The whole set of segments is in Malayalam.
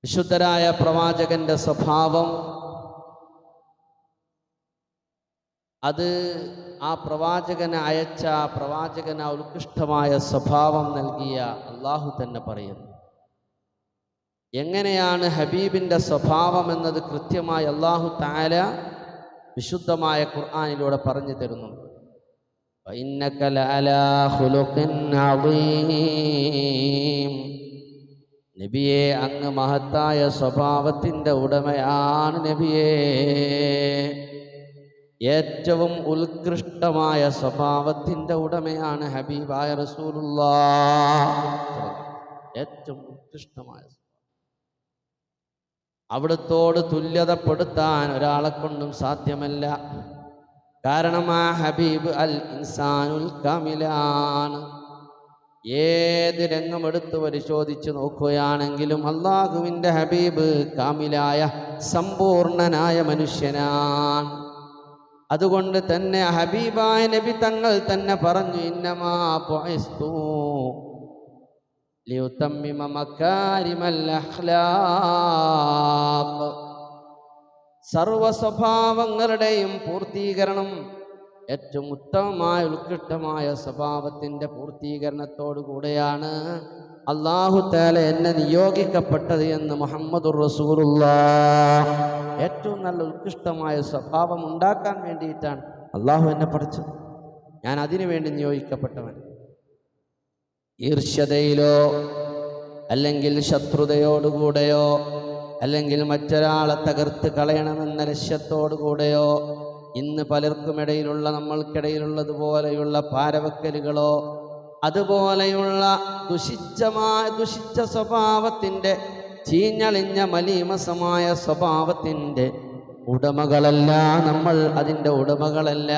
വിശുദ്ധരായ പ്രവാചകന്റെ സ്വഭാവം, അത് ആ പ്രവാചകനെ അയച്ച പ്രവാചകന് ഉത്കൃഷ്ടമായ സ്വഭാവം നൽകിയ അള്ളാഹു തന്നെ പറയുന്നു. എങ്ങനെയാണ് ഹബീബിൻ്റെ സ്വഭാവം എന്നത് കൃത്യമായി അള്ളാഹു തആല വിശുദ്ധമായ ഖുർആനിലൂടെ പറഞ്ഞു തരുന്നുണ്ട്. വഇന്നക ലഅലാ ഖുലുഖിൻ അദീം. നബിയെ, അങ്ങ് മഹത്തായ സ്വഭാവത്തിൻ്റെ ഉടമയാണ് നബിയെ. ഏറ്റവും ഉത്കൃഷ്ടമായ സ്വഭാവത്തിൻ്റെ ഉടമയാണ് ഹബീബായ റസൂലുള്ളാഹ്. ഏറ്റവും ഉത്കൃഷ്ടമായ അവിടുത്തോട് തുല്യതപ്പെടുത്താൻ ഒരാളെ കൊണ്ടും സാധ്യമല്ല. കാരണം ആ ഹബീബ് അൽ ഇൻസാനുൽ കാമിലാണ്. ഏത് രംഗമെടുത്ത് പരിശോധിച്ച് നോക്കുകയാണെങ്കിലും അള്ളാഹുവിൻ്റെ ഹബീബ് കാമിലായ സമ്പൂർണനായ മനുഷ്യനാണ്. അതുകൊണ്ട് തന്നെ ഹബീബായ നബി തങ്ങൾ തന്നെ പറഞ്ഞു, ഇന്നമാ ബുഇസ്തു ലിയുതമ്മിമ മകാരിമൽ അഖ്ലാഖ്. സർവ സ്വഭാവങ്ങളുടെയും പൂർത്തീകരണം, ഏറ്റവും ഉത്തമമായ ഉത്കൃഷ്ടമായ സ്വഭാവത്തിൻ്റെ പൂർത്തീകരണത്തോടു കൂടെയാണ് അല്ലാഹു തആല എന്നെ നിയോഗിക്കപ്പെട്ടത് എന്ന് മുഹമ്മദുർ റസൂലുള്ളാഹ്. ഏറ്റവും നല്ല ഉത്കൃഷ്ടമായ സ്വഭാവം ഉണ്ടാക്കാൻ വേണ്ടിയിട്ടാണ് അല്ലാഹു എന്നെ പഠിച്ചത്. ഞാൻ അതിനു വേണ്ടി നിയോഗിക്കപ്പെട്ടവൻ. ഈർഷ്യതയിലോ അല്ലെങ്കിൽ ശത്രുതയോടുകൂടെയോ അല്ലെങ്കിൽ മറ്റൊരാളെ തകർത്ത് കളയണമെന്ന ലക്ഷ്യത്തോടുകൂടെയോ ഇന്ന് പലർക്കുമിടയിലുള്ള നമ്മൾക്കിടയിലുള്ളതുപോലെയുള്ള പാരവെക്കലുകളോ അതുപോലെയുള്ള ദുഷിച്ച സ്വഭാവത്തിൻ്റെ ചീഞ്ഞളിഞ്ഞ മലീമസമായ സ്വഭാവത്തിൻ്റെ ഉടമകളല്ല നമ്മൾ. അതിൻ്റെ ഉടമകളല്ല.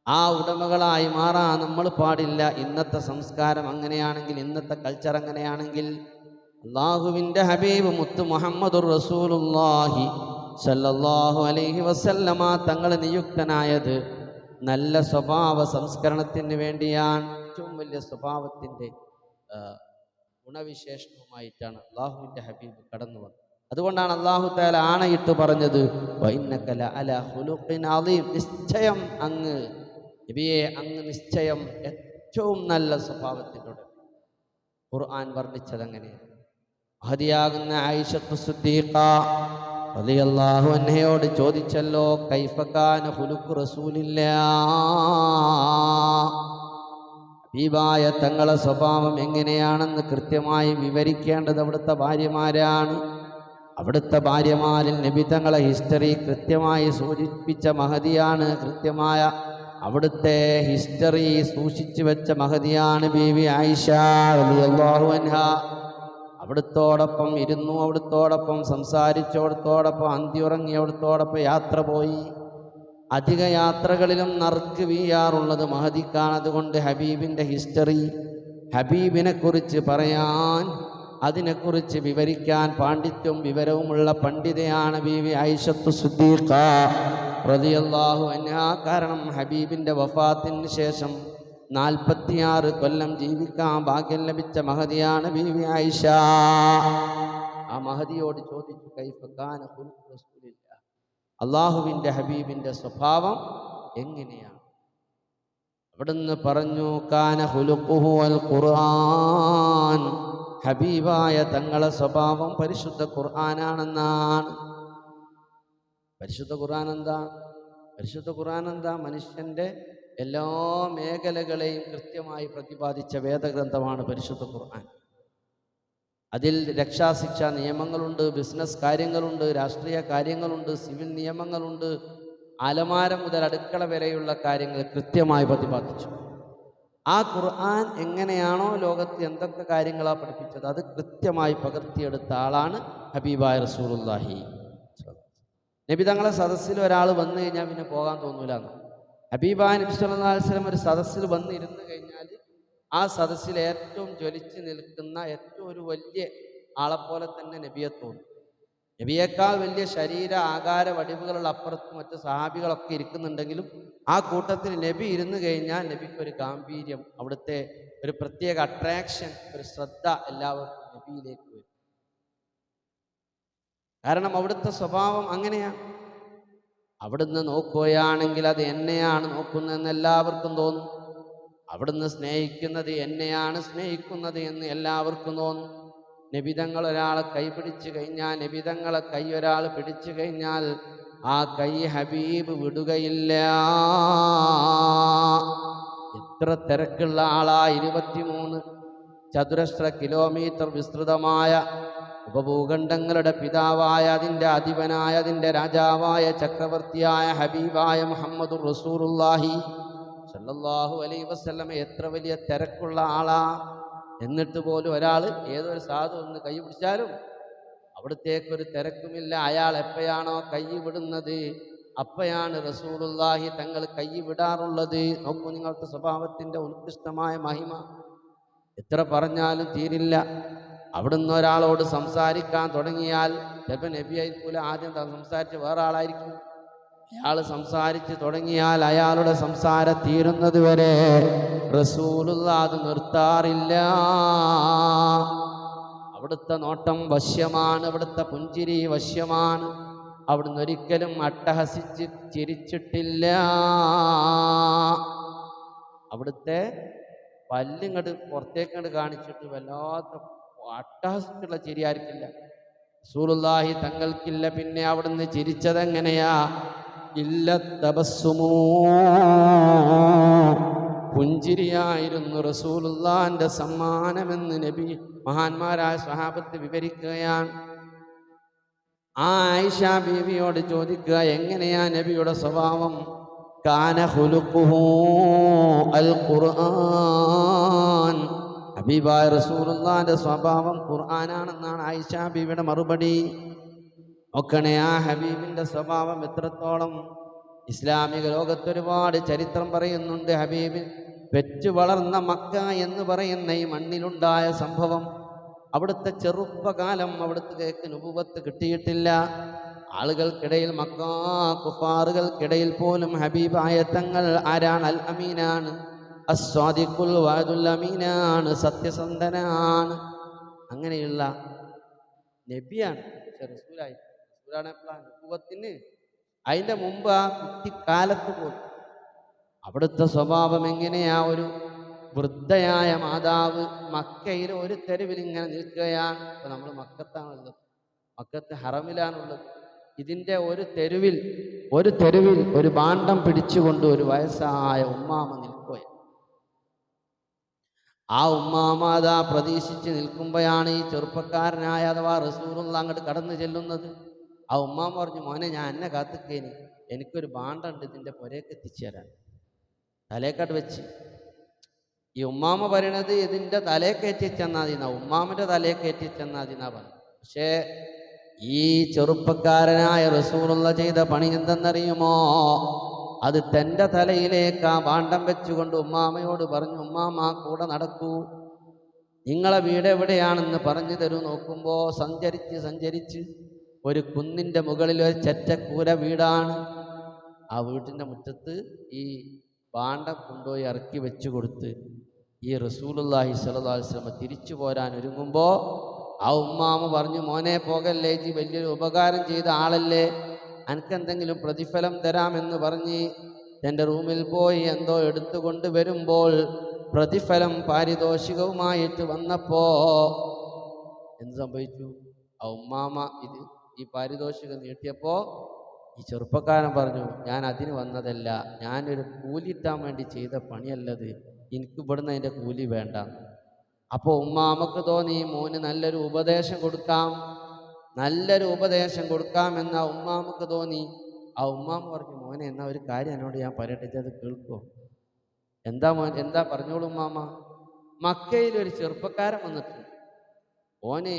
ആ ഉടമകളായി മാറാൻ നമ്മൾ പാടില്ല. ഇന്നത്തെ സംസ്കാരം അങ്ങനെയാണെങ്കിൽ, ഇന്നത്തെ കൾച്ചർ അങ്ങനെയാണെങ്കിൽ, അല്ലാഹുവിൻ്റെ ഹബീബ് മുത്ത് മുഹമ്മദുർ റസൂലുള്ളാഹി സല്ലല്ലാഹു അലൈഹി വസല്ലമ തങ്ങൾ നിയുക്തനായത് നല്ല സ്വഭാവ സംസ്കരണത്തിന് വേണ്ടിയാണ്. ഏറ്റവും വലിയ സ്വഭാവത്തിൻ്റെ ഗുണവിശേഷണവുമായിട്ടാണ് അല്ലാഹുവിൻ്റെ ഹബീബ് കടന്നു വന്നത്. അതുകൊണ്ടാണ് അല്ലാഹു തആല ആണയിട്ട് പറഞ്ഞത്, വഇന്നക ലഅലാ ഖുലുഖിൻ അദീം. നിശ്ചയം അങ്ങ് നബിയെ, അങ്ങ് നിശ്ചയം ഏറ്റവും നല്ല സ്വഭാവത്തിലൂടെ. ഖുർആൻ വർണ്ണിച്ചത് അങ്ങനെയാണ്. മഹദിയാകുന്ന ആയിഷത്തു സിദ്ദീഖ റളിയല്ലാഹു അൻഹയോട് ചോദിച്ചല്ലോ, കൈഫ കാന ഖുലുഖു റസൂലില്ലാഹ്. ഹബീബായ തങ്ങളെ സ്വഭാവം എങ്ങനെയാണെന്ന് കൃത്യമായി വിവരിക്കേണ്ടത് അവിടുത്തെ ഭാര്യമാരാണ്. അവിടുത്തെ ഭാര്യമാരിൽ നബി തങ്ങളെ ഹിസ്റ്ററി കൃത്യമായി സൂചിപ്പിച്ച മഹദിയാണ്. കൃത്യമായ അവിടുത്തെ ഹിസ്റ്ററി സൂക്ഷിച്ചു വെച്ച മഹദിയാണ് ബീവി ആയിഷ റളിയല്ലാഹു അൻഹാ. അവിടുത്തോടൊപ്പം ഇരുന്നു, അവിടുത്തോടൊപ്പം സംസാരിച്ചു, അവിടുത്തോടൊപ്പം അന്തിയുറങ്ങി, അവിടുത്തോടൊപ്പം യാത്ര പോയി. അധിക യാത്രകളിലും നറുക്ക് വീയാറുള്ളത് മഹദിക്കാണ്. അതുകൊണ്ട് ഹബീബിൻ്റെ ഹിസ്റ്ററി, ഹബീബിനെ കുറിച്ച് പറയാൻ, അതിനെക്കുറിച്ച് വിവരിക്കാൻ പാണ്ഡിത്യവും വിവരവുമുള്ള പണ്ഡിതയാണ് ബീവി ആയിഷത്തു സിദ്ദീഖ റളിയല്ലാഹു അൻഹാ. കാരണം ഹബീബിൻ്റെ വഫാത്തിന് ശേഷം 46 കൊല്ലം ജീവിക്കാൻ ഭാഗ്യം ലഭിച്ച മഹദിയാണ് ബീവി ആയിഷ. ആ മഹദിയോട് ചോദിച്ചു, കൈഫ കാന ഖുലുഖു റസൂലില്ലാഹ്. അല്ലാഹുവിൻ്റെ ഹബീബിൻ്റെ സ്വഭാവം എങ്ങനെയാണ്? അവിടുന്ന് പറഞ്ഞു, കാന ഖുലുഖുഹു അൽ ഖുർആൻ. ഹബീബായ തങ്ങളെ സ്വഭാവം പരിശുദ്ധ ഖുർആനാണെന്നാണ്. പരിശുദ്ധ ഖുർആൻ എന്താ? പരിശുദ്ധ ഖുർആൻ എന്താ? മനുഷ്യൻ്റെ എല്ലാ മേഖലകളെയും കൃത്യമായി പ്രതിപാദിച്ച വേദഗ്രന്ഥമാണ് പരിശുദ്ധ ഖുർആൻ. അതിൽ രക്ഷാശിക്ഷാ നിയമങ്ങളുണ്ട്, ബിസിനസ് കാര്യങ്ങളുണ്ട്, രാഷ്ട്രീയ കാര്യങ്ങളുണ്ട്, സിവിൽ നിയമങ്ങളുണ്ട്. അലമാര മുതൽ അടുക്കള വരെയുള്ള കാര്യങ്ങൾ കൃത്യമായി പ്രതിപാദിച്ചു. ആ ഖുർആൻ എങ്ങനെയാണോ ലോകത്ത് എന്തൊക്കെ കാര്യങ്ങളാണ് പഠിപ്പിച്ചത് അത് കൃത്യമായി പകർത്തിയെടുത്ത ആളാണ് ഹബീബായ റസൂലുള്ളാഹി. നബി തങ്ങളെ സദസ്സിൽ ഒരാൾ വന്നു കഴിഞ്ഞാൽ പിന്നെ പോകാൻ തോന്നൂല. ഹബീബായ നബി സല്ലല്ലാഹു അലൈഹി വസല്ലം ഒരു സദസ്സിൽ വന്ന് ഇരുന്ന് കഴിഞ്ഞാൽ ആ സദസ്സിൽ ഏറ്റവും ജ്വലിച്ച് നിൽക്കുന്ന ഏറ്റവും ഒരു വലിയ ആളെപ്പോലെ തന്നെ നബിയെ തോന്നും. നബിയേക്കാൾ വലിയ ശരീര ആകാര വടിവുകളുള്ള അപ്പുറത്ത് മറ്റ് സഹാബികളൊക്കെ ഇരിക്കുന്നുണ്ടെങ്കിലും ആ കൂട്ടത്തിൽ നബി ഇരുന്ന് കഴിഞ്ഞാൽ നബിക്കൊരു ഗാംഭീര്യം, അവിടുത്തെ ഒരു പ്രത്യേക അട്രാക്ഷൻ, ഒരു ശ്രദ്ധ എല്ലാവർക്കും നബിയിലേക്ക് വരും. കാരണം അവിടുത്തെ സ്വഭാവം അങ്ങനെയാണ്. അവിടുന്ന് നോക്കുകയാണെങ്കിൽ അത് എന്നെയാണ് നോക്കുന്നതെന്ന് എല്ലാവർക്കും തോന്നും. അവിടുന്ന് സ്നേഹിക്കുന്നത് എന്നെയാണ് സ്നേഹിക്കുന്നത് എന്ന് എല്ലാവർക്കും തോന്നും. നബിതങ്ങൾ ഒരാളെ കൈ പിടിച്ചു കഴിഞ്ഞാൽ, നബിതങ്ങളെ കൈ ഒരാൾ പിടിച്ചു കഴിഞ്ഞാൽ ആ കൈ ഹബീബ് വിടുകയില്ല. എത്ര തിരക്കുള്ള ആളാ! 23 ചതുരശ്ര കിലോമീറ്റർ വിസ്തൃതമായ ഉപഭൂഖണ്ഡങ്ങളുടെ പിതാവായ, അതിൻ്റെ അധിപനായ, അതിൻ്റെ രാജാവായ, ചക്രവർത്തിയായ ഹബീബായ മുഹമ്മദുർ റസൂലുള്ളാഹി സല്ലല്ലാഹു അലൈഹി വസല്ലം എത്ര വലിയ തിരക്കുള്ള ആളാ! എന്നിട്ട് പോലും ഒരാൾ, ഏതൊരു സാധു ഒന്ന് കൈ പിടിച്ചാലും അവിടത്തേക്കൊരു തിരക്കുമില്ല. അയാൾ എപ്പോഴാണോ കൈ വിടുന്നത് അപ്പോഴാണ് റസൂലുള്ളാഹി തങ്ങൾ കൈ വിടാറുള്ളത്. നോക്കൂ നിങ്ങൾക്ക് സ്വഭാവത്തിൻ്റെ ഉത്കൃഷ്ടമായ മഹിമ. എത്ര പറഞ്ഞാലും തീരില്ല. അവിടുന്ന് ഒരാളോട് സംസാരിക്കാൻ തുടങ്ങിയാൽ ചിലപ്പോൾ നബി ആയിരിക്കില്ല, ആദ്യം സംസാരിച്ച് വേറെ ആളായിരിക്കും. അയാൾ സംസാരിച്ച് തുടങ്ങിയാൽ അയാളുടെ സംസാരം തീരുന്നത് വരെ റസൂലുള്ളാഹി അത് നിർത്താറില്ല. അവിടുത്തെ നോട്ടം വശ്യമാണ്, അവിടുത്തെ പുഞ്ചിരി വശ്യമാണ്. അവിടുന്ന് ഒരിക്കലും അട്ടഹസിച്ച് ചിരിച്ചിട്ടില്ല. അവിടുത്തെ പല്ലിങ്ങോട്ട് പുറത്തേക്കങ്ങോട്ട് കാണിച്ചിട്ട് വല്ലാത്ത അട്ടഹസിച്ചുള്ള ചിരിയായിരിക്കില്ല. റസൂലുള്ളാഹി തങ്ങൾക്കില്ല. പിന്നെ അവിടുന്ന് ചിരിച്ചതെങ്ങനെയാ? ഇല്ല തബസ്സുമൂ, പുഞ്ചിരിയായിരുന്നു റസൂലുള്ളാഹിന്റെ സമ്മാനമെന്ന് നബി മഹാന്മാരായ സ്വഹാബത്ത് വിവരിക്കുകയാണ്. ആ ആയിഷ ബീവിയോട് ചോദിക്കുക, എങ്ങനെയാ നബിയുടെ സ്വഭാവം? കാന ഖുലുഖുഹു അൽ ഖുർആൻ, ഹബീബായ റസൂലുള്ളാഹിന്റെ സ്വഭാവം ഖുർആനാണെന്നാണ് ആയിഷ ബീവിയുടെ മറുപടി. നോക്കണേ, ആ ഹബീബിൻ്റെ സ്വഭാവം എത്രത്തോളം! ഇസ്ലാമിക ലോകത്തൊരുപാട് ചരിത്രം പറയുന്നുണ്ട്. ഹബീബ് പെറ്റു വളർന്ന മക്ക എന്ന് പറയുന്ന ഈ മണ്ണിലുണ്ടായ സംഭവം. അവിടുത്തെ ചെറുപ്പകാലം അവിടുത്തെ നുബുവത്ത് കിട്ടിയിട്ടില്ല. ആളുകൾക്കിടയിൽ, മക്ക കുഫാറുകൾക്കിടയിൽ പോലും ഹബീബായ തങ്ങൾ ആരാണ്? അൽ അമീനാണ്, അസ്വാദിഖുൽ വഅദുൽ അമീനാണ്, സത്യസന്ധനാണ്. അങ്ങനെയുള്ള നബിയാണ്. റസൂലായി നുബുവത്തിന് അതിൻ്റെ മുമ്പ് ആ കുട്ടിക്കാലത്ത് പോലും അവിടുത്തെ സ്വഭാവം എങ്ങനെയാ? ഒരു വൃദ്ധയായ മാതാവ് മക്കയിൽ ഒരു തെരുവിൽ ഇങ്ങനെ നിൽക്കുകയാണ്. ഇപ്പം നമ്മൾ മക്കത്താണുള്ളത്, മക്കത്ത് ഹറമിലാണുള്ളത്. ഇതിൻ്റെ ഒരു തെരുവിൽ ഒരു ഭാണ്ഡം പിടിച്ചുകൊണ്ട് ഒരു വയസ്സായ ഉമ്മാമ നിൽക്കുകയാണ്. ആ ഉമ്മാമ അതാ പ്രതീക്ഷിച്ച് നിൽക്കുമ്പോഴാണ് ഈ ചെറുപ്പക്കാരനായ അഥവാ റസൂലുള്ളാഹി അങ്ങോട്ട് കടന്നു ചെല്ലുന്നത്. ആ ഉമ്മാമ പറഞ്ഞു, മോനെ, ഞാൻ എന്നെ കാത്തുക്കേനി, എനിക്കൊരു ഭാണ്ഡമുണ്ട്, ഇതിൻ്റെ പുരയൊക്കെ എത്തിച്ചു തരാൻ. തലേക്കാട്ട് വെച്ച് ഈ ഉമ്മാമ പറയണത് ഇതിൻ്റെ തലയെ കയറ്റി ചെന്നാൽ മതി, ഉമ്മാമൻ്റെ തലയെ കയറ്റി ചെന്നാൽ മതി എന്നാ പറഞ്ഞു. പക്ഷേ ഈ ചെറുപ്പക്കാരനായ റസൂലുള്ളാഹി ചെയ്ത പണി എന്തെന്നറിയുമോ? അത് തൻ്റെ തലയിലേക്ക് ആ ഭാണ്ഡം വെച്ചുകൊണ്ട് ഉമ്മാമയോട് പറഞ്ഞു, ഉമ്മാമ കൂടെ നടക്കൂ, നിങ്ങളെ വീട് എവിടെയാണെന്ന് പറഞ്ഞു തരൂ. നോക്കുമ്പോൾ സഞ്ചരിച്ച് ഒരു കുന്നിൻ്റെ മുകളിൽ ഒരു ചെറ്റക്കൂര വീടാണ്. ആ വീട്ടിൻ്റെ മുറ്റത്ത് ഈ ഭാണ്ഡം കൊണ്ടുപോയി ഇറക്കി വെച്ചു കൊടുത്ത് ഈ റസൂലുള്ളാഹി സ്വല്ലല്ലാഹു അലൈഹി വസല്ലം തിരിച്ചു പോരാൻ ഒരുങ്ങുമ്പോൾ ആ ഉമ്മാമ പറഞ്ഞു, മോനെ പോകല്ലേ, ജി വലിയൊരു ഉപകാരം ചെയ്ത ആളല്ലേ, എനിക്കെന്തെങ്കിലും പ്രതിഫലം തരാമെന്ന് പറഞ്ഞ് എൻ്റെ റൂമിൽ പോയി എന്തോ എടുത്തുകൊണ്ട് വരുമ്പോൾ പ്രതിഫലം പാരിതോഷികവുമായിട്ട് വന്നപ്പോൾ എന്ത് സംഭവിച്ചു? ആ ഉമ്മാമ ഈ പാരിതോഷികം നീട്ടിയപ്പോൾ ഈ ചെറുപ്പക്കാരൻ പറഞ്ഞു, ഞാൻ അതിന് വന്നതല്ല, ഞാനൊരു കൂലിട്ടാൻ വേണ്ടി ചെയ്ത പണിയല്ലത്, എനിക്ക് ഇവിടുന്ന് അതിൻ്റെ കൂലി വേണ്ട. അപ്പോൾ ഉമ്മാമക്ക് തോന്നി മോന് നല്ലൊരു ഉപദേശം കൊടുക്കാമെന്ന് ആ ഉമ്മാമക്ക് തോന്നി. ആ ഉമ്മാമ പറഞ്ഞു, മോനെ, എന്നാ ഒരു കാര്യം എന്നോട് ഞാൻ പറയട്ടെ, അത് കേൾക്കോ? എന്താ പറഞ്ഞോളൂ ഉമ്മാമ. മക്കയിൽ ഒരു ചെറുപ്പക്കാരൻ വന്നിട്ടുണ്ട്. ഓന്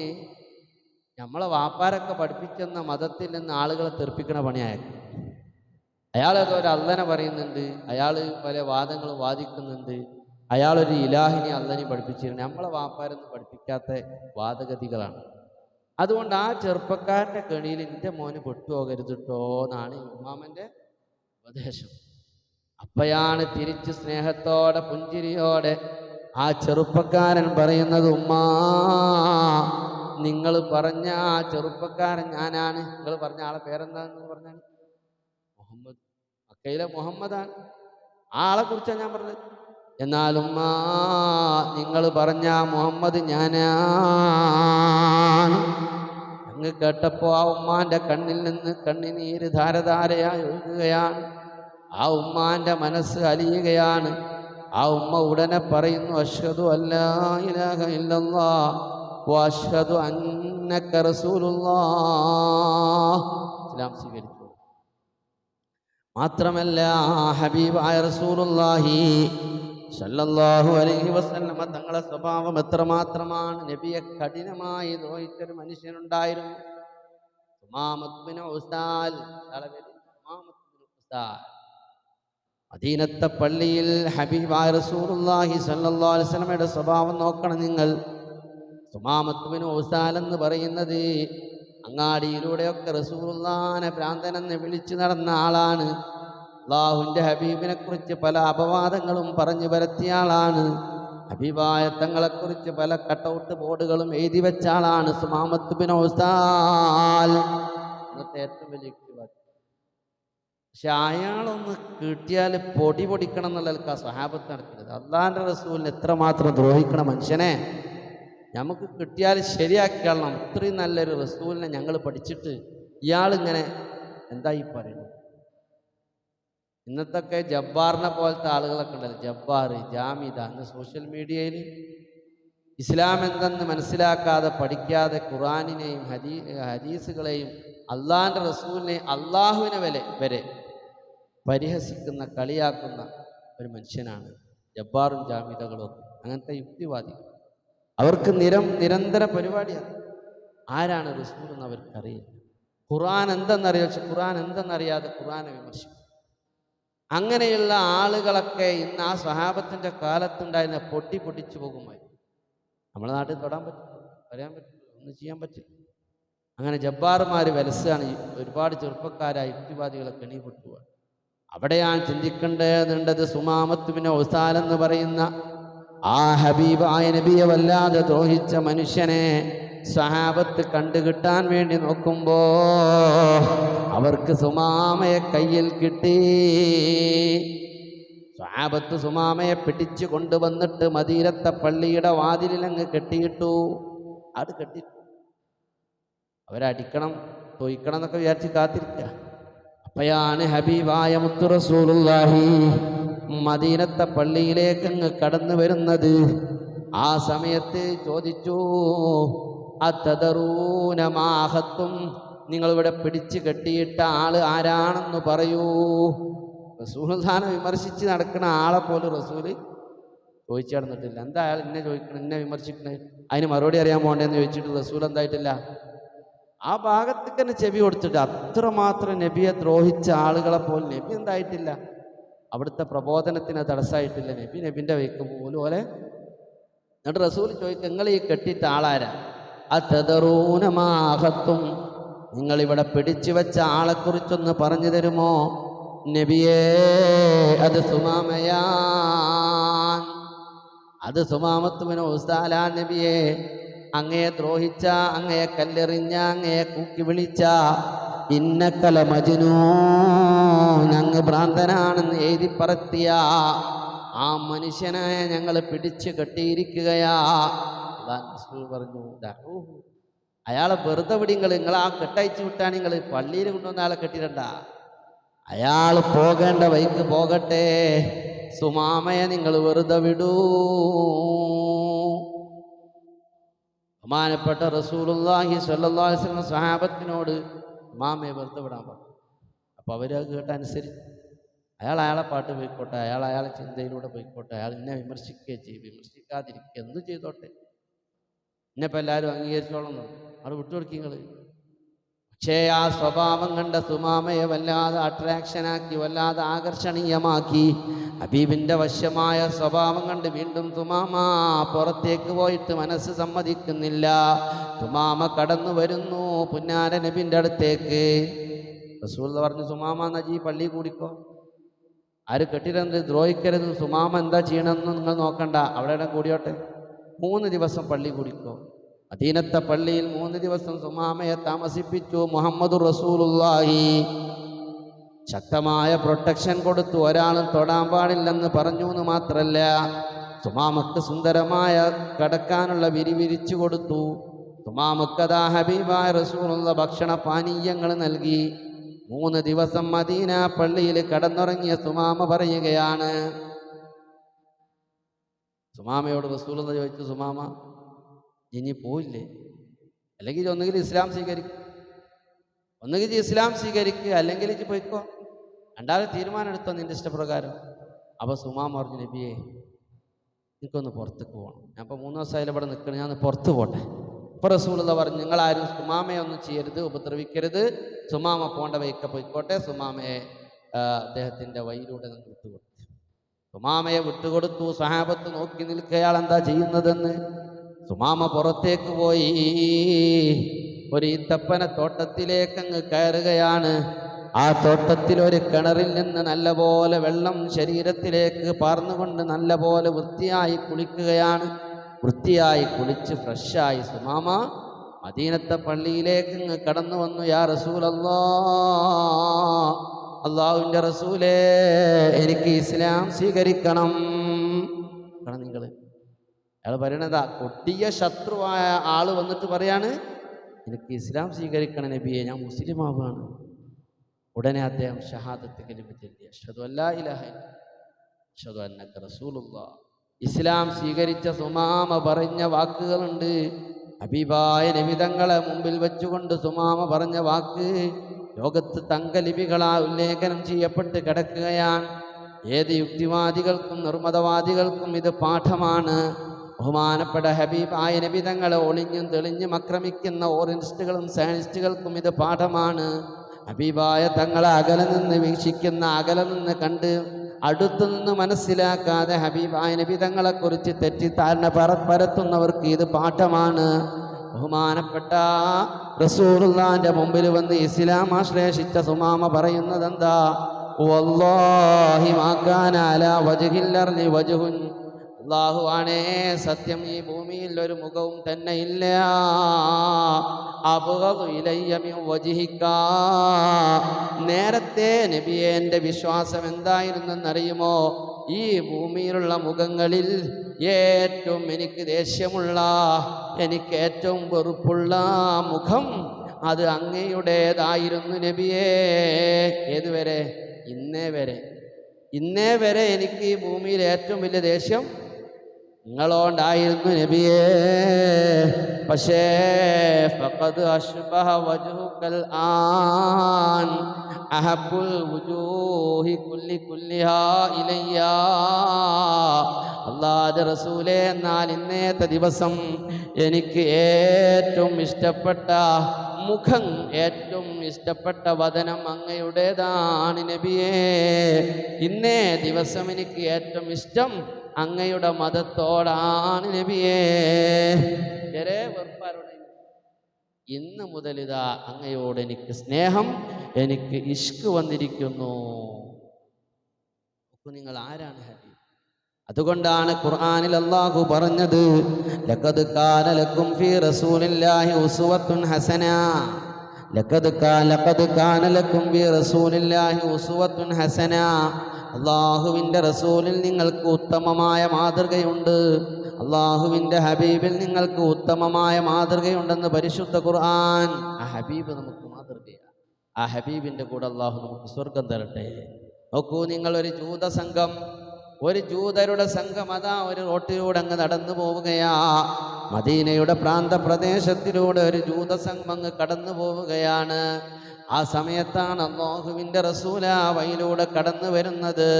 നമ്മളെ വാപ്പാരൊക്കെ പഠിപ്പിച്ചെന്ന മതത്തിൽ നിന്ന് ആളുകളെ തെറിപ്പിക്കണ പണിയായിരുന്നു. അയാളേതോ ഒരു അള്ളനെ പറയുന്നുണ്ട്, അയാൾ പല വാദങ്ങളും വാദിക്കുന്നുണ്ട്, അയാളൊരു ഇലാഹിനെ അള്ളനെ പഠിപ്പിച്ചിരുന്നു. നമ്മളെ വാപ്പാരൊന്നും പഠിപ്പിക്കാത്ത വാദഗതികളാണ്. അതുകൊണ്ട് ആ ചെറുപ്പക്കാരൻ്റെ കെണിയിൽ എൻ്റെ മോന് പെട്ടുപോകരുത് കേട്ടോ എന്നാണ് ഉമ്മാമൻ്റെ ഉപദേശം. അപ്പോഴാണ് തിരിച്ച് സ്നേഹത്തോടെ പുഞ്ചിരിയോടെ ആ ചെറുപ്പക്കാരൻ പറയുന്നത്, ഉമ്മാ, നിങ്ങൾ പറഞ്ഞ ആ ചെറുപ്പക്കാരൻ ഞാനാണ്. നിങ്ങൾ പറഞ്ഞ ആളെ പേരെന്താന്ന് പറഞ്ഞാൽ മുഹമ്മദ്, മക്കയിലെ മുഹമ്മദാണ്. ആ ആളെ കുറിച്ചാണ് ഞാൻ പറഞ്ഞത്. എന്നാലും നിങ്ങൾ പറഞ്ഞ മുഹമ്മദ് ഞാനാണ്. അങ്ങ് കേട്ടപ്പോ ആ ഉമ്മാന്റെ കണ്ണിൽ നിന്ന് കണ്ണിനീര് ധാരധാരയായി ഒഴുകുകയാണ്. ആ ഉമ്മാന്റെ മനസ്സ് അലിയുകയാണ്. ആ ഉമ്മ ഉടനെ പറയുന്നു, അഷ്ഹദു അല്ലാ ഇലാഹ ഇല്ലല്ലാഹ് വ അഷ്ഹദു അന്നക റസൂലുള്ളാഹ്. ഇസ്ലാം സ്വീകരിച്ചു. മാത്രമല്ല ഹബീബായ റസൂലുള്ളാഹി സല്ലല്ലാഹു അലൈഹി വസല്ലമ തങ്ങളുടെ സ്വഭാവം എത്രമാത്രമാണ്. നബിയെ കഠിനമായി ദ്രോഹിച്ചൊരു മനുഷ്യനുണ്ടായിരുന്നു, സുമാമത്ത് ബിൻ ഉസാൽ. മദീനത്തെ പള്ളിയിൽ ഹബീബായ റസൂലുള്ളാഹി സല്ലല്ലാഹു അലൈഹി വസല്ലമയുടെ സ്വഭാവം നോക്കണം നിങ്ങൾ. സുമാമത്ത് ബിൻ ഉസാൽ എന്ന് പറയുന്നത് അങ്ങാടിയിലൂടെയൊക്കെ റസൂലുള്ളാഹിനെ ഭ്രാന്തനെന്ന് വിളിച്ചു നടന്ന ആളാണ്. അല്ലാഹുവിൻ്റെ ഹബീബിനെ കുറിച്ച് പല അപവാദങ്ങളും പറഞ്ഞു പരത്തിയ ആളാണ്. ഹബീബായ തങ്ങളെക്കുറിച്ച് പല കട്ടൗട്ട് ബോർഡുകളും എഴുതി വെച്ച ആളാണ് സുമാമത്ത് ബിൻ ഉസാൽ. ഇന്നത്തെ ഏറ്റവും വലിയ വ്യക്തിവാദി. പക്ഷെ അയാളൊന്ന് കിട്ടിയാൽ പൊടി പൊടിക്കണം എന്നുള്ളതൊക്കെ ആ സ്വഹാബത്ത് നടക്കുന്നത്. അള്ളാഹിൻ്റെ റസൂലിനെ എത്രമാത്രം ദ്രോഹിക്കണ മനുഷ്യനെ നമുക്ക് കിട്ടിയാൽ ശരിയാക്കിയാളണം. ഇത്രയും നല്ലൊരു റസൂലിനെ ഞങ്ങൾ പഠിച്ചിട്ട് ഇയാളിങ്ങനെ എന്തായി പറയുന്നത്. ഇന്നത്തൊക്കെ ജബ്ബാറിനെ പോലത്തെ ആളുകളൊക്കെ ഉണ്ടല്ലോ, ജബ്ബാർ, ജാമിദ. അന്ന് സോഷ്യൽ മീഡിയയിൽ ഇസ്ലാം എന്തെന്ന് മനസ്സിലാക്കാതെ പഠിക്കാതെ ഖുറാനിനെയും ഹദീസുകളെയും അള്ളാഹിൻ്റെ റസൂലിനെയും അള്ളാഹുവിനെ വരെ പരിഹസിക്കുന്ന, കളിയാക്കുന്ന ഒരു മനുഷ്യനാണ് ജബ്ബാറും ജാമിദകളും. അങ്ങനത്തെ യുക്തിവാദി. അവർക്ക് നിരന്തര പരിപാടിയാണ്. ആരാണ് റസൂൽ എന്ന് അവർക്കറിയില്ല. ഖുർആൻ എന്തെന്നറിയാം, പക്ഷെ ഖുർആൻ എന്തെന്നറിയാതെ ഖുർആനെ വിമർശിക്കും. അങ്ങനെയുള്ള ആളുകളൊക്കെ ഇന്ന് ആ സ്വഹാബത്തിൻ്റെ കാലത്തുണ്ടായിരുന്ന പൊട്ടിച്ചു പോകുമായി. നമ്മുടെ നാട്ടിൽ തൊടാൻ പറ്റില്ല, പറയാൻ പറ്റില്ല, ഒന്നും ചെയ്യാൻ പറ്റില്ല. അങ്ങനെ ജബ്ബാറുമാർ വലസാണ്. ഒരുപാട് ചെറുപ്പക്കാരായ യുക്തിവാദികളെ കെണിപൊട്ടുക. അവിടെയാണ് ചിന്തിക്കേണ്ടതുണ്ടത്. സുമാമത്ത് ബിൻ ഉസാൽ എന്ന് പറയുന്ന ആ ഹബീബായ നബിയെ വല്ലാതെ ദ്രോഹിച്ച മനുഷ്യനെ സ്വഹാബത്ത് കണ്ടുകിട്ടാൻ വേണ്ടി നോക്കുമ്പോ അവർക്ക് സുമാമയെ കയ്യിൽ കിട്ടി. സ്വഹാബത്ത് സുമാമയെ പിടിച്ചു കൊണ്ടുവന്നിട്ട് മദീനത്തെ പള്ളിയുടെ വാതിലിലങ്ങ് കെട്ടിയിട്ടു. അത് കെട്ടിട്ടു. അവരടിക്കണം, തൊയ്ക്കണം എന്നൊക്കെ വിചാരിച്ച് കാത്തിരിക്കുക. അപ്പയാണ് ഹബീബായ മുത്തു റസൂലുള്ളാഹി മദീനത്തെ പള്ളിയിലേക്ക് അങ്ങ് കടന്നു വരുന്നത്. ആ സമയത്ത് ചോദിച്ചു, അതദറൂന മാ അഖത്തും, നിങ്ങളിവിടെ പിടിച്ചു കെട്ടിയിട്ട ആള് ആരാണെന്ന് പറയൂ. റസൂലുള്ളാഹിനെ വിമർശിച്ച് നടക്കുന്ന ആളെ പോലും റസൂല് ചോദിച്ചു നടന്നിട്ടില്ല. എന്താ അയാൾ എന്നെ ചോദിക്കണം, എന്നെ വിമർശിക്കണേ, അതിന് മറുപടി അറിയാൻ പോകണ്ടേന്ന് ചോദിച്ചിട്ട് റസൂൽ എന്തായിട്ടില്ല, ആ ഭാഗത്തേക്ക് തന്നെ ചെവി കൊടുത്തിട്ട്. അത്രമാത്രം നബിയെ ദ്രോഹിച്ച ആളുകളെ പോലും നബി എന്തായിട്ടില്ല, അവിടുത്തെ പ്രബോധനത്തിന് തടസ്സമായിട്ടില്ല. നബിൻ്റെ വയ്ക്ക് പോലും പോലെ. എന്നിട്ട് റസൂൽ ചോദിക്കും, നിങ്ങൾ ഈ കെട്ടിയിട്ട ആളാരാ? അതദറൂന മാ അഖത്തും, നിങ്ങളിവിടെ പിടിച്ചു വെച്ച ആളെക്കുറിച്ചൊന്ന് പറഞ്ഞു തരുമോ? നബിയേ, അത് സുമാമയാൻ, അത് സുമാമത്ത് ബിൻ ഉസാൽ നബിയെ. അങ്ങയെ ദ്രോഹിച്ച, അങ്ങയെ കല്ലെറിഞ്ഞ, അങ്ങയെ കൂക്കി വിളിച്ച, ഇന്നക്കല മജ്നൂൻ, അങ്ങ് ഭ്രാന്തനാണെന്ന് എഴുതി പറത്തിയ ആ മനുഷ്യനെ ഞങ്ങൾ പിടിച്ചു കെട്ടിയിരിക്കുകയാ. പറഞ്ഞു, അയാളെ വെറുതെ വിടി, നിങ്ങൾ ആ കെട്ടയച്ചു വിട്ടാണ്. നിങ്ങൾ പള്ളിയിൽ കൊണ്ടുവന്ന ആളെ കെട്ടിടണ്ട, അയാൾ പോകേണ്ട വഴിക്ക് പോകട്ടെ. സുമാമയെ നിങ്ങൾ വെറുതെ വിടൂ. ബഹുമാനപ്പെട്ട റസൂലുള്ളാഹി സ്വല്ലല്ലാഹു അലൈഹി വസല്ലം സ്വഹാബത്തിനോട് സുമാമയെ വെറുതെ വിടാൻ പറഞ്ഞു. അപ്പോൾ അവരത് കേട്ടനുസരിച്ച് അയാളെ പാട്ട് പോയിക്കോട്ടെ, അയാളെ ചിന്തയിലൂടെ പോയിക്കോട്ടെ, അയാൾ എന്നെ വിമർശിക്കുകയും ചെയ്യും, വിമർശിക്കാതിരിക്കുക, എന്ത് ചെയ്തോട്ടെ, എന്നെപ്പോൾ എല്ലാവരും അംഗീകരിച്ചോളം അവിടെ വിട്ടുകൊടുക്കുക. പക്ഷേ ആ സ്വഭാവം കണ്ട സുമാമയെ വല്ലാതെ അട്രാക്ഷനാക്കി, വല്ലാതെ ആകർഷണീയമാക്കി. ഹബീബിൻ്റെ വശ്യമായ സ്വഭാവം കണ്ട് വീണ്ടും സുമാമ പുറത്തേക്ക് പോയിട്ട് മനസ്സ് സമ്മതിക്കുന്നില്ല. സുമാമ കടന്നു വരുന്നു പുന്നാര നബിൻ്റെ അടുത്തേക്ക്. റസൂൽ പറഞ്ഞു, സുമാമ നജി പള്ളി കൂടിക്കോ, ആര് കെട്ടിടരുത്, ദ്രോഹിക്കരുത്. സുമാമ എന്താ ചെയ്യണമെന്ന് നിങ്ങൾ നോക്കണ്ട, അവിടെ കൂടിയോട്ടെ, 3 ദിവസം പള്ളി കൂടിക്കോ. മദീനത്തെ പള്ളിയിൽ 3 ദിവസം സുമാമയെ താമസിപ്പിച്ചു. മുഹമ്മദുർ റസൂലുള്ളാഹി ശക്തമായ പ്രൊട്ടക്ഷൻ കൊടുത്തു. ഒരാളും തൊടാൻ പാടില്ലെന്ന് പറഞ്ഞു എന്ന് മാത്രല്ല, സുമാമക്ക് സുന്ദരമായ കടക്കാനുള്ള വിരിച്ചു കൊടുത്തു. സുമാമക്കതാ ഹബീബായ റസൂലുള്ള ഭക്ഷണ പാനീയങ്ങൾ നൽകി. 3 ദിവസം മദീന പള്ളിയിൽ കടന്നുറങ്ങിയ സുമാമ പറയുകയാണ്. സുമാമയോട് റസൂലുള്ള ചോദിച്ചു, സുമാമ ഇനി പോയില്ലേ? അല്ലെങ്കിൽ ഒന്നുകിൽ ഇസ്ലാം സ്വീകരിക്കും, അല്ലെങ്കിൽ ഇജ്ജ് പോയിക്കോ, രണ്ടാമത് തീരുമാനം എടുത്തോ നിന്റെ ഇഷ്ടപ്രകാരം. അപ്പോൾ സുമാമ പറഞ്ഞു, നബിയെ എനിക്കൊന്ന് പുറത്തേക്ക് പോകണം, ഞാൻ ഇപ്പോൾ 3 ദിവസമായാലും ഇവിടെ നിൽക്കണം, ഞാൻ ഒന്ന് പുറത്ത് പോട്ടെ. അപ്പോൾ റസൂലുള്ള പറഞ്ഞു, നിങ്ങളാരും സുമാമയെ ഒന്നും ചെയ്യരുത്, ഉപദ്രവിക്കരുത്, സുമാമ പോണ്ട വഴിക്ക് പോയിക്കോട്ടെ. സുമാമയെ അദ്ദേഹത്തിൻ്റെ വഴിയിലൂടെ വിട്ടുകൊടുത്തു. സുമാമയെ വിട്ടുകൊടുത്തു. സഹാബത്ത് നോക്കി നിൽക്കയാൾ എന്താ ചെയ്യുന്നതെന്ന്. സുമാമ പുറത്തേക്ക് പോയി ഒരു ഈത്തപ്പന തോട്ടത്തിലേക്ക് അങ്ങ് കയറുകയാണ്. ആ തോട്ടത്തിൽ ഒരു കിണറിൽ നിന്ന് നല്ലപോലെ വെള്ളം ശരീരത്തിലേക്ക് പാർന്നുകൊണ്ട് നല്ലപോലെ വൃത്തിയായി കുളിക്കുകയാണ്. വൃത്തിയായി കുളിച്ച് ഫ്രഷായി സുമാമ മദീനത്തെ പള്ളിയിലേക്ക് അങ്ങ് കടന്നു വന്നു. യാ റസൂലല്ലാഹ്, അള്ളാഹുവിൻ്റെ റസൂലേ, എനിക്ക് ഇസ്ലാം സ്വീകരിക്കണം. നിങ്ങൾ അയാൾ പറയണതാ, കൊടിയ ശത്രുവായ ആള് വന്നിട്ട് പറയാണ്, എനിക്ക് ഇസ്ലാം സ്വീകരിക്കണം നബിയെ, ഞാൻ മുസ്ലിം ആവുകയാണ്. ഉടനെ അദ്ദേഹം ഷഹാദത്ത് കലിമ ചൊല്ലി, അഷ്ഹദു അല്ലാ ഇലാഹ ഇല്ലല്ലാഹ് അഷ്ഹദു അന്നക റസൂലുള്ളാഹ്. ഇസ്ലാം സ്വീകരിച്ച സുമാമ പറഞ്ഞ വാക്കുകളുണ്ട്. ഹബീബായ നബി തങ്ങളെ മുമ്പിൽ വെച്ചുകൊണ്ട് സുമാമ പറഞ്ഞ വാക്ക് ലോകത്ത് തങ്കലിപികളാൽ ഉല്ലേഖനം ചെയ്യപ്പെട്ട് കിടക്കുകയാണ്. ഏത് യുക്തിവാദികൾക്കും നിർമ്മതവാദികൾക്കും ഇത് പാഠമാണ്. ബഹുമാനപ്പെട്ട ഹബീബായ നബി തങ്ങളെ ഒളിഞ്ഞും തെളിഞ്ഞും ആക്രമിക്കുന്ന ഓറിയന്റിസ്റ്റുകളും സയനിസ്റ്റുകൾക്കും ഇത് പാഠമാണ്. ഹബീബായ തങ്ങളെ അകലെ നിന്ന് വീക്ഷിക്കുന്ന, അകലെ നിന്ന് കണ്ട് അടുത്തു നിന്ന് മനസ്സിലാക്കാതെ ഹബീബായ നബി തങ്ങളെക്കുറിച്ച് തെറ്റിദ്ധാരണ പരത്തുന്നവർക്ക് ഇത് പാഠമാണ്. ബഹുമാനപ്പെട്ട റസൂലുള്ളാഹിന്റെ മുമ്പിൽ വന്ന് ഇസ്ലാം ആശ്ലേഷിച്ച സുമാമ പറയുന്നത് എന്താ? വല്ലാഹി മാ കാന അലാ വജ്ഹിൽ അർളി വജ്ഹുൻ, അല്ലാഹു ആണേ സത്യം, ഈ ഭൂമിയിൽ ഒരു മുഖവും തന്നെ ഇല്ല. അബ്ഗദു ഇലയ്യ മിൻ വജ്ഹിക, നേരത്തെ നബിയെ എൻ്റെ വിശ്വാസം എന്തായിരുന്നെന്നറിയുമോ? ഈ ഭൂമിയിലുള്ള മുഖങ്ങളിൽ ഏറ്റവും എനിക്ക് ദേഷ്യമുള്ള, എനിക്ക് ഏറ്റവും വെറുപ്പുള്ള മുഖം അത് അങ്ങയുടേതായിരുന്നു നബിയേ. ഏതുവരെ? ഇന്നേ വരെ എനിക്ക് ഈ ഭൂമിയിൽ ഏറ്റവും വലിയ ദേഷ്യം നിങ്ങളോണ്ടായിരുന്നു നബിയേ. പക്ഷേ ഫഖദ് അശ്ബഹ വജ്ഹുകൽ ആൻ അഹബ്ബുൽ വുജൂഹി കുല്ലിഹാ ഇലയ്യ. അല്ലാഹുവിന്റെ റസൂലേ, എന്നാൽ ഇന്നത്തെ ദിവസം എനിക്ക് ഏറ്റവും ഇഷ്ടപ്പെട്ട മുഖം, ഏറ്റവും ഇഷ്ടപ്പെട്ട വദനം അങ്ങയുടേതാണ് നബിയേ. ഇന്നേ ദിവസം എനിക്ക് ഏറ്റവും ഇഷ്ടം അങ്ങയുടെ മതത്തോടാണ് നബിയേ. വളരെ വെറുപ്പാരോട് ഇന്ന് മുതൽ ഇതാ അങ്ങയോട് എനിക്ക് സ്നേഹം, എനിക്ക് ഇഷ്ക് വന്നിരിക്കുന്നു. നിങ്ങൾ ആരാണ് ഹബീബ്? അതുകൊണ്ടാണ് ഖുർആനിൽ അല്ലാഹു പറഞ്ഞത്, ലഖദ് കാന ലക്കും ഫീ റസൂലില്ലാഹി ഉസ്വത്തുൻ ഹസന. ലഖദ് കാന ലക്കും ഫീ റസൂലില്ലാഹി ഉസ്വത്തുൻ ഹസന. അള്ളാഹുവിൻ്റെ റസൂലിൽ നിങ്ങൾക്ക് ഉത്തമമായ മാതൃകയുണ്ട്, അള്ളാഹുവിൻ്റെ ഹബീബിൽ നിങ്ങൾക്ക് ഉത്തമമായ മാതൃകയുണ്ടെന്ന് പരിശുദ്ധ ഖുർആൻ. ആ ഹബീബ് നമുക്ക് മാതൃകയാണ്. ആ ഹബീബിൻ്റെ കൂടെ അള്ളാഹു നമുക്ക് സ്വർഗം തരട്ടെ. നോക്കൂ, നിങ്ങൾ ഒരു ജൂതരുടെ സംഘം അതാ ഒരു റോട്ടിലൂടെ അങ്ങ് നടന്നു പോവുകയാ. മദീനയുടെ പ്രാന്തപ്രദേശത്തിലൂടെ ഒരു ജൂത സംഘം അങ്ങ് കടന്നു പോവുകയാണ്. ആ സമയത്താണ് അല്ലാഹുവിൻ്റെ റസൂൽ ആ വഴിയിലൂടെ കടന്നു വരുന്നത്.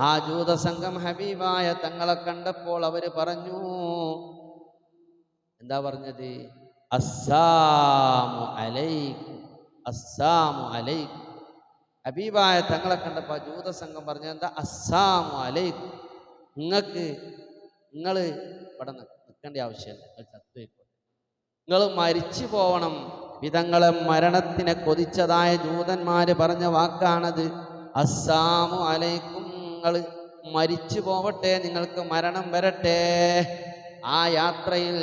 ആ ജൂത സംഘം ഹബീബായ തങ്ങളെ കണ്ടപ്പോൾ അവർ പറഞ്ഞു, എന്താ പറഞ്ഞത്? അസ്സാമു അലൈക്കും, അസ്സാമു അലൈക്കും. ഹബീബായ തങ്ങളെ കണ്ടപ്പോൾ ജൂത സംഘം പറഞ്ഞത് എന്താ? അസ്സാമു അലൈക്കും, നിങ്ങൾ ഇവിടെ നിൽക്കേണ്ട ആവശ്യമില്ല, നിങ്ങൾ ചത്തുവെക്കും, നിങ്ങൾ മരിച്ചു പോവണം. വിധങ്ങളെ മരണത്തിനെ കൊതിച്ചതായ ജൂതന്മാര് പറഞ്ഞ വാക്കാണത്. അസ്സാമു അലൈക്കും, നിങ്ങൾ മരിച്ചു പോവട്ടെ, നിങ്ങൾക്ക് മരണം വരട്ടെ. ആ യാത്രയിൽ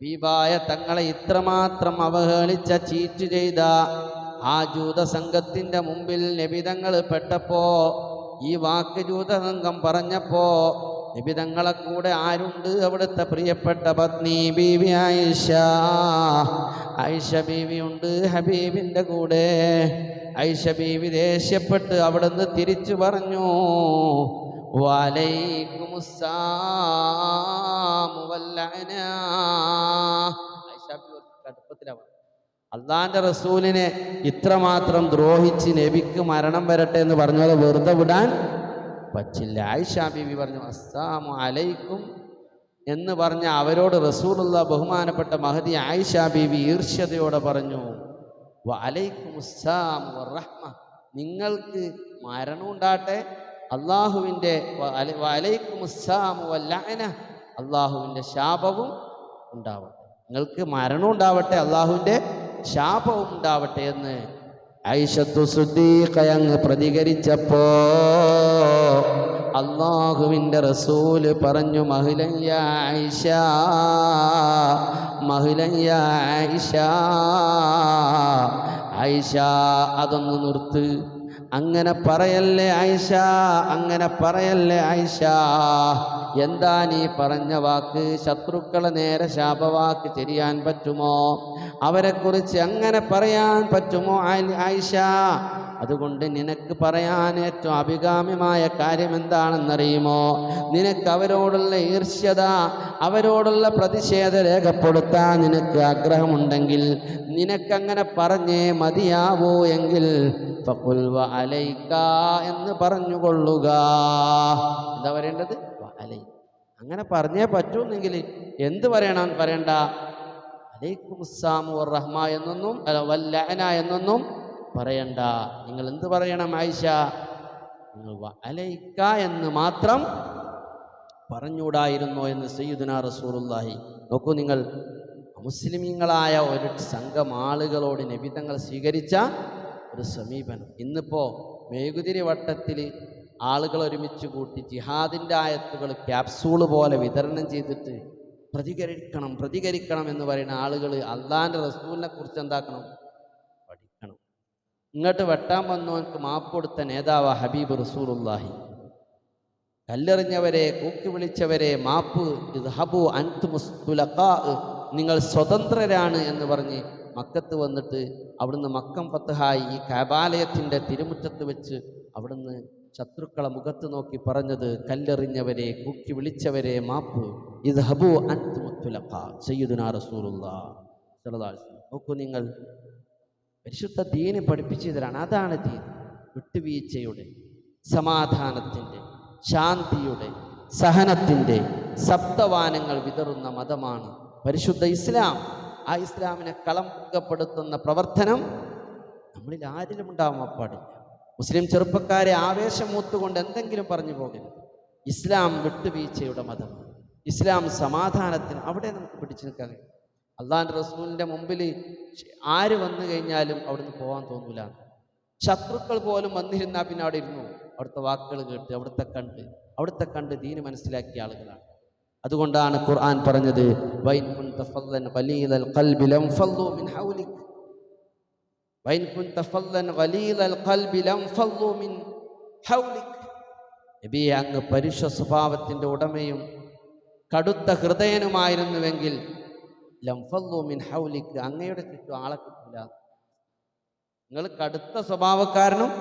ഹബീബായ തങ്ങളെ ഇത്രമാത്രം അവഹേളിച്ച ചീറ്റ് ചെയ്ത ആ ജൂതസംഘത്തിന്റെ മുമ്പിൽ നബി തങ്ങൾ പെട്ടപ്പോ, ഈ വാക്ക് ജൂതസംഘം പറഞ്ഞപ്പോ, നബി തങ്ങളെ കൂടെ ആരുണ്ട്? അവിടുത്തെ പ്രിയപ്പെട്ട പത്നി ബീവി ആയിഷ. ആയിഷ ബീവി ഉണ്ട് ഹബീബിന്റെ കൂടെ. ആയിഷ ബീവി ദേഷ്യപ്പെട്ട് അവിടുന്ന് തിരിച്ചു പറഞ്ഞു, വലൈക്കുമുസ്സലാം വല്ലഅന. ആയിഷ ബീവി കടുപ്പത്തിലാണ്. അള്ളാന്റെ റസൂലിനെ ഇത്രമാത്രം ദ്രോഹിച്ച് നബിക്ക് മരണം വരട്ടെ എന്ന് പറഞ്ഞത് വെറുതെ വിടാൻ പറ്റില്ല. ആയിഷ ബീവി പറഞ്ഞു, അസ്സലാമു അലൈക്കും എന്ന് പറഞ്ഞ അവരോട് റസൂലുള്ള ബഹുമാനപ്പെട്ട മഹദി ആയിഷ ബീവി ഈർഷ്യതയോടെ പറഞ്ഞു, വഅലൈക്കുമുസ്സലാം വറഹ്മ, നിങ്ങൾക്ക് മരണം ഉണ്ടാകട്ടെ, അള്ളാഹുവിൻ്റെ വഅലൈക്കുമുസ്സലാം വല്ലഅന, അള്ളാഹുവിൻ്റെ ശാപവും ഉണ്ടാവട്ടെ, നിങ്ങൾക്ക് മരണം ഉണ്ടാവട്ടെ, അള്ളാഹുവിൻ്റെ ശാപവും ഉണ്ടാവട്ടെ എന്ന് ആയിഷത്തു സിദ്ദീഖ അങ്ങ് പ്രതികരിച്ചപ്പോ അല്ലാഹുവിൻ്റെ റസൂല് പറഞ്ഞു, മഹ്ലൻ യാ ആയിഷ, മഹ്ലൻ യാ ആയിഷ, ആയിഷ അതൊന്ന് നിർത്ത്, അങ്ങനെ പറയല്ലേ ആയിഷ, അങ്ങനെ പറയല്ലേ ആയിഷ. എന്താ നീ പറഞ്ഞ വാക്ക്? ശത്രുക്കളെ നേരെ ശാപവാക്ക് ചെയ്യാൻ പറ്റുമോ? അവരെക്കുറിച്ച് അങ്ങനെ പറയാൻ പറ്റുമോ ആയിഷ? അതുകൊണ്ട് നിനക്ക് പറയാൻ ഏറ്റവും അഭികാമ്യമായ കാര്യം എന്താണെന്നറിയുമോ? നിനക്ക് അവരോടുള്ള ഈർഷ്യത, അവരോടുള്ള പ്രതിഷേധ രേഖപ്പെടുത്താൻ നിനക്ക് ആഗ്രഹമുണ്ടെങ്കിൽ നിനക്കങ്ങനെ പറഞ്ഞേ മതിയാവൂ എങ്കിൽ ഫഖുൽ വഅലൈക എന്ന് പറഞ്ഞുകൊള്ളുക. എന്താ പറയേണ്ടത്? വഅലൈക. അങ്ങനെ പറഞ്ഞേ പറ്റൂന്നെങ്കിൽ എന്ത് പറയണം? പറയണ്ട അലൈക്കുമുസ്സലാം വറഹ്മ എന്നൊന്നും വല്ലഅന എന്നൊന്നും പറയണ്ട. നിങ്ങൾ എന്ത് പറയണം ആയിഷ? നിങ്ങൾ വഅലൈക എന്ന് മാത്രം പറഞ്ഞുകൂടായിരുന്നോ എന്ന് സയ്യിദുനാ റസൂലുള്ളാഹി. നോക്കൂ നിങ്ങൾ, മുസ്ലിമീങ്ങളായ ഒരു സംഘം ആളുകളോട് നബി തങ്ങൾ സ്വീകരിച്ച ഒരു സമീപനം. ഇന്നിപ്പോൾ മെഴുകുതിരി വട്ടത്തിൽ ആളുകൾ ഒരുമിച്ച് കൂട്ടി ജിഹാദിൻ്റെ ആയത്തുകൾ ക്യാപ്സൂള് പോലെ വിതരണം ചെയ്തിട്ട് പ്രതികരിക്കണം എന്ന് പറയുന്ന ആളുകൾ അള്ളാഹിൻ്റെ റസൂലിനെ കുറിച്ച് എന്താക്കണം? പഠിക്കണം. ഇങ്ങോട്ട് വെട്ടാൻ വന്നവർക്ക് മാപ്പ് കൊടുത്ത നേതാവ് ഹബീബ് റസൂലുള്ളാഹി. കല്ലെറിഞ്ഞവരെ, കൂക്കി വിളിച്ചവരെ മാപ്പ്, ഇദ്ഹബു അൻതുമുസ് തുലഖാ, നിങ്ങൾ സ്വതന്ത്രരാണ് എന്ന് പറഞ്ഞ് മക്കത്ത് വന്നിട്ട് അവിടുന്ന് മക്കം ഫത്ഹായി ഈ കഅബാലയത്തിൻ്റെ തിരുമുറ്റത്ത് വെച്ച് അവിടുന്ന് ശത്രുക്കളെ മുഖത്ത് നോക്കി പറഞ്ഞത്, കല്ലെറിഞ്ഞവരെ, കൂക്കി വിളിച്ചവരെ മാപ്പ്, ഇദ്ഹബു അൻതുമുസ് തുലഖാ, സയ്യിദുനാ റസൂലുള്ളാഹി സ്വല്ലല്ലാഹു അലൈഹി വസല്ലം. നോക്കൂ നിങ്ങൾ, പരിശുദ്ധ ദീന് പഠിപ്പിച്ചു തരാണ്. അതാണ് ദീൻ. വിട്ടുവീഴ്ചയുടെ, സമാധാനത്തിൻ്റെ, ശാന്തിയുടെ, സഹനത്തിൻ്റെ സപ്തവാനങ്ങൾ വിതറുന്ന മതമാണ് പരിശുദ്ധ ഇസ്ലാം. ആ ഇസ്ലാമിനെ കളങ്കപ്പെടുത്തുന്ന പ്രവർത്തനം നമ്മളിൽ ആരിലും ഉണ്ടാവാൻ പാടില്ല. മുസ്ലിം ചെറുപ്പക്കാരെ ആവേശം മൂത്തുകൊണ്ട് എന്തെങ്കിലും പറഞ്ഞു പോകരുത്. ഇസ്ലാം വിട്ടുവീഴ്ചയുടെ മതമാണ്. ഇസ്ലാം സമാധാനത്തിന്, അവിടെ നമുക്ക് പിടിച്ചു നിൽക്കാൻ കഴിയും. അള്ളാഹിൻ്റെ റസൂലിൻ്റെ മുമ്പിൽ ആര് വന്നു കഴിഞ്ഞാലും അവിടുന്ന് പോകാൻ തോന്നൂല. ശത്രുക്കൾ പോലും വന്നിരുന്നാൽ പിന്നെ അവിടെ ഇരുന്നു അവിടുത്തെ വാക്കുകൾ കേട്ട് അവിടുത്തെ കണ്ട് ദീന് മനസ്സിലാക്കിയ ആളുകളാണ്. അതുകൊണ്ടാണ് ഖുർആൻ പറഞ്ഞത്, വൈൻ കുൻത ഫദ്ദൻ ഖലീലൽ ഖൽബി ലം ഫദ്ദു മിൻ ഹൗലിക്, വൈൻ കുൻത ഫദ്ദൻ ഖലീലൽ ഖൽബി ലം ഫദ്ദു മിൻ ഹൗലിക്. നബി അങ്ങ് പരുഷ സ്വഭാവത്തിൻ്റെ ഉടമയും കടുത്ത ഹൃദയനുമായിരുന്നുവെങ്കിൽ ലം ഫദ്ദു മിൻ ഹൗലിക്, അങ്ങയുടെ ചുറ്റും ആളെ കിട്ടില്ല. നിങ്ങൾ കടുത്ത സ്വഭാവക്കാരനും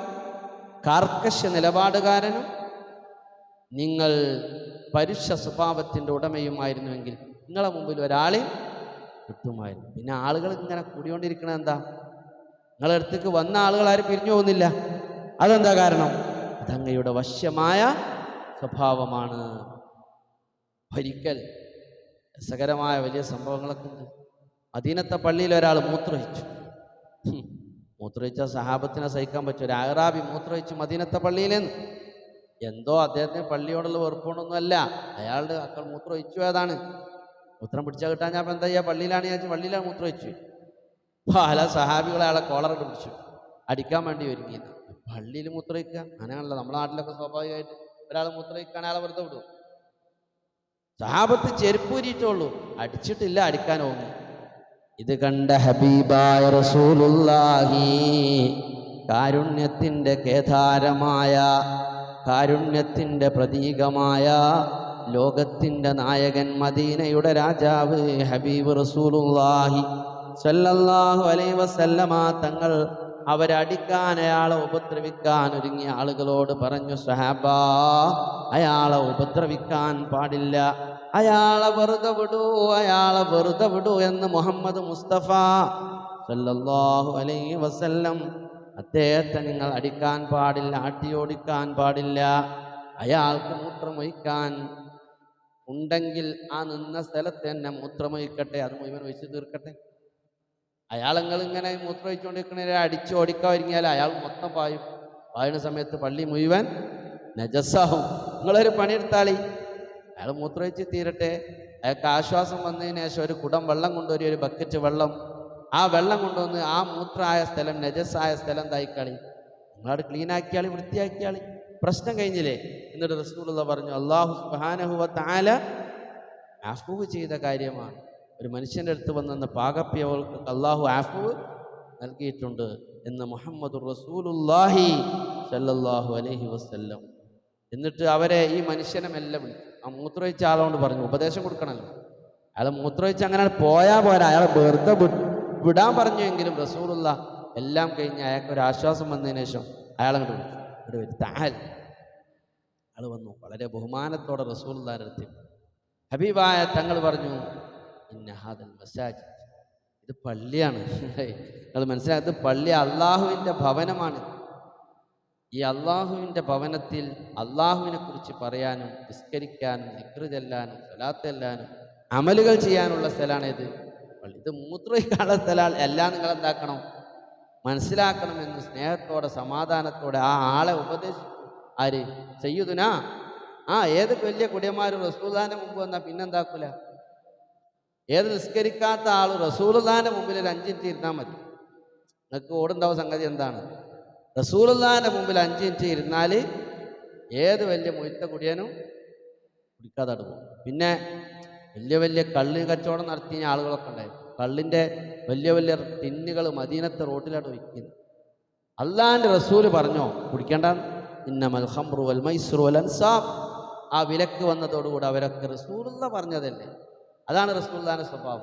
കാർക്കശ നിലപാടുകാരനും നിങ്ങൾ പരുഷ സ്വഭാവത്തിൻ്റെ ഉടമയുമായിരുന്നുവെങ്കിൽ നിങ്ങളെ മുമ്പിൽ ഒരാളെയും കിട്ടുമായിരുന്നു. പിന്നെ ആളുകൾ ഇങ്ങനെ കൂടിക്കൊണ്ടിരിക്കണത് എന്താ? നിങ്ങളുടെ അടുത്തേക്ക് വന്ന ആളുകൾ ആരും പിരിഞ്ഞു പോകുന്നില്ല. അതെന്താ കാരണം? അതങ്ങയുടെ വശ്യമായ സ്വഭാവമാണ്. ഒരിക്കൽ രസകരമായ വലിയ സംഭവങ്ങളൊക്കെ ഉണ്ട്. മദീനത്തെ പള്ളിയിൽ ഒരാൾ മൂത്രമൊഴിച്ച സഹാബത്തിനെ സഹിക്കാൻ പറ്റും. ഒരു അഅറാബി മൂത്രമൊഴിച്ചു മദീനത്തെ പള്ളിയിലെന്ന്. എന്തോ അദ്ദേഹത്തിന് പള്ളിയോടുള്ള വെറുപ്പുകൊണ്ടൊന്നുമല്ല, അയാളുടെ അക്കൾ മൂത്രമൊഴിച്ചു പോയതാണ്. മൂത്രം പിടിച്ചാൽ കിട്ടാൻ ഞാൻ എന്താ ചെയ്യുക? പള്ളിയിലാണ് വിചാരിച്ചു, പള്ളിയിലാണ് മൂത്രമൊഴിച്ചു. പല സഹാബികളെ അയാളെ കോളറിട്ട് പിടിച്ചു അടിക്കാൻ വേണ്ടി ഒരുങ്ങിയത്. പള്ളിയിൽ മൂത്രമൊഴിക്കുക അങ്ങനെയാണല്ലോ. നമ്മുടെ നാട്ടിലൊക്കെ സ്വാഭാവികമായിട്ട് ഒരാൾ മൂത്രമൊഴിക്കാൻ അയാളെ വെറുതെ വിടും. സഹാബത്ത് ചെരുപ്പൂരിയിട്ടുള്ളൂ, അടിച്ചിട്ടില്ല, അടിക്കാൻ ഓങ്ങി. ഇത് കണ്ട ഹബീബായ റസൂലുള്ളാഹി കാരുണ്യത്തിൻ്റെ കേദാരമായ, കാരുണ്യത്തിൻ്റെ പ്രതീകമായ, ലോകത്തിൻ്റെ നായകൻ, മദീനയുടെ രാജാവ് ഹബീബ് റസൂലുള്ളാഹി സ്വല്ലല്ലാഹു അലൈഹി വസല്ലമ തങ്ങൾ അവരടിക്കാൻ, അയാളെ ഉപദ്രവിക്കാൻ ഒരുങ്ങിയ ആളുകളോട് പറഞ്ഞു, സഹാബാ, അയാളെ ഉപദ്രവിക്കാൻ പാടില്ല, അയാളെ വെറുതെ വിടൂ, അയാളെ വെറുതെ വിടൂ എന്ന് മുഹമ്മദ് മുസ്തഫ സല്ലല്ലാഹു അലൈഹി വസല്ലം അദ്ദേഹത്തെ നിങ്ങൾ അടിക്കാൻ പാടില്ല, ആട്ടിയോടിക്കാൻ പാടില്ല. അയാൾക്ക് മൂത്രമൊഴിക്കാൻ ഉണ്ടെങ്കിൽ ആ നിന്ന സ്ഥലത്ത് തന്നെ മൂത്രമൊഴിക്കട്ടെ, അത് മുഴുവൻ ഒഴിച്ചു തീർക്കട്ടെ. ഇങ്ങനെ മൂത്രമൊഴിച്ചുകൊണ്ടിരിക്കണേ അടിച്ച് ഓടിക്കാൻ ഒരുങ്ങിയാൽ അയാൾ മൊത്തം പായും. പായുന്ന സമയത്ത് പള്ളി മുഴുവൻ നജസ്സാവും. നിങ്ങളൊരു പണിയെടുത്താളി, അയാൾ മൂത്രമൊഴിച്ച് തീരട്ടെ. അയാൾക്ക് ആശ്വാസം വന്നതിന് ശേഷം ഒരു കുടം വെള്ളം കൊണ്ടുവരും, ഒരു ബക്കറ്റ് വെള്ളം. ആ വെള്ളം കൊണ്ടുവന്ന് ആ മൂത്രമായ സ്ഥലം, നജസ്സായ സ്ഥലം തായിക്കാളി, നിങ്ങളവിടെ ക്ലീനാക്കിയാളി, വൃത്തിയാക്കിയാളി, പ്രശ്നം കഴിഞ്ഞില്ലേ. എന്നിട്ട് റസൂലുള്ളാഹി പറഞ്ഞു, അല്ലാഹു സുബ്ഹാനഹു വ തആല അഫ്വ് ചെയ്ത കാര്യമാണ്. ഒരു മനുഷ്യൻ്റെ അടുത്ത് വന്നെന്ന പാകപ്പിയവൾക്ക് അല്ലാഹു അഫ്വ് നൽകിയിട്ടുണ്ട് എന്ന് മുഹമ്മദുർ റസൂലുള്ളാഹി സല്ലല്ലാഹു അലൈഹി വസല്ലം. എന്നിട്ട് അവരെ, ഈ മനുഷ്യനെ മെല്ലെ വിളിച്ചു. ആ മൂത്രമൊഴിച്ച ആളോട് പറഞ്ഞു, ഉപദേശം കൊടുക്കണമല്ലോ. അയാൾ മൂത്രമൊഴിച്ച് അങ്ങനെ പോയാൽ പോരാ, അയാളെ വെറുതെ വിടാൻ പറഞ്ഞുവെങ്കിലും റസൂലുള്ളാഹി എല്ലാം കഴിഞ്ഞ് അയാൾക്ക് ഒരു ആശ്വാസം വന്നതിന് ശേഷം അയാളങ്ങോട്ട് വിളിച്ചു, ഇവിടെ വരും താൽ. അയാൾ വന്നു, വളരെ ബഹുമാനത്തോടെ റസൂലുള്ളാഹിന്റെ അടുത്ത്. ഹബീബായ തങ്ങൾ പറഞ്ഞു, ഇന്ന ഹാദൽ മസാജിദ്, ഇത് പള്ളിയാണ്. നിങ്ങൾ മനസ്സിലായത്, പള്ളി അള്ളാഹുവിൻ്റെ ഭവനമാണ്. ഈ അള്ളാഹുവിൻ്റെ ഭവനത്തിൽ അള്ളാഹുവിനെ കുറിച്ച് പറയാനും, നിസ്കരിക്കാനും, ദിക്ർ ചെല്ലാനും, സ്വലാത്ത് ചെല്ലാനും, അമലുകൾ ചെയ്യാനുള്ള സ്ഥലമാണ് ഇത് പള്ളി. ഇത് മൂത്രമൊഴിക്കാനുള്ള സ്ഥലമാണ്. എല്ലാം നിങ്ങൾ എന്താക്കണം, മനസ്സിലാക്കണമെന്ന് സ്നേഹത്തോടെ സമാധാനത്തോടെ ആ ആളെ ഉപദേശിച്ചു. ആര്? സയ്യിദുനാ, ഏത് വലിയ കുടിയന്മാർ റസൂലുള്ളാഹിന്റെ മുമ്പ് വന്നാൽ പിന്നെന്താക്കൂല? ഏത് നിസ്കരിക്കാത്ത ആൾ റസൂലുള്ളാഹിന്റെ മുമ്പിൽ ഒരു 5 മിനിറ്റ് ഇരുന്നാൽ മതി. നിങ്ങൾക്ക് ഓടുണ്ടാവും സംഗതി എന്താണ്? റസൂലുള്ളാഹിന്റെ മുമ്പിൽ 5 മിനിറ്റ് ഇരുന്നാൽ ഏത് വലിയ മൊയ്ത്ത കുടിയനും കുടിക്കാതെ പോകും. പിന്നെ വലിയ വലിയ കള്ള് കച്ചവടം നടത്തിയ ആളുകളൊക്കെ ഉണ്ടായിരുന്നു. കള്ളിൻ്റെ വലിയ വലിയ ടിന്നുകൾ മദീനത്തെ റോട്ടിലാണ് വിൽക്കുന്നത്. അള്ളാഹിൻ്റെ റസൂല് പറഞ്ഞോ കുടിക്കേണ്ടെന്ന്? ഇന്നമൽ ഖംറു വൽ മൈസ്റു വൽ അൻസാബ്. ആ വിലക്ക് വന്നതോടുകൂടി അവരൊക്കെ റസൂലുള്ളാഹി പറഞ്ഞതല്ലേ, അതാണ് റസൂലുള്ളാഹിന്റെ സ്വഭാവം.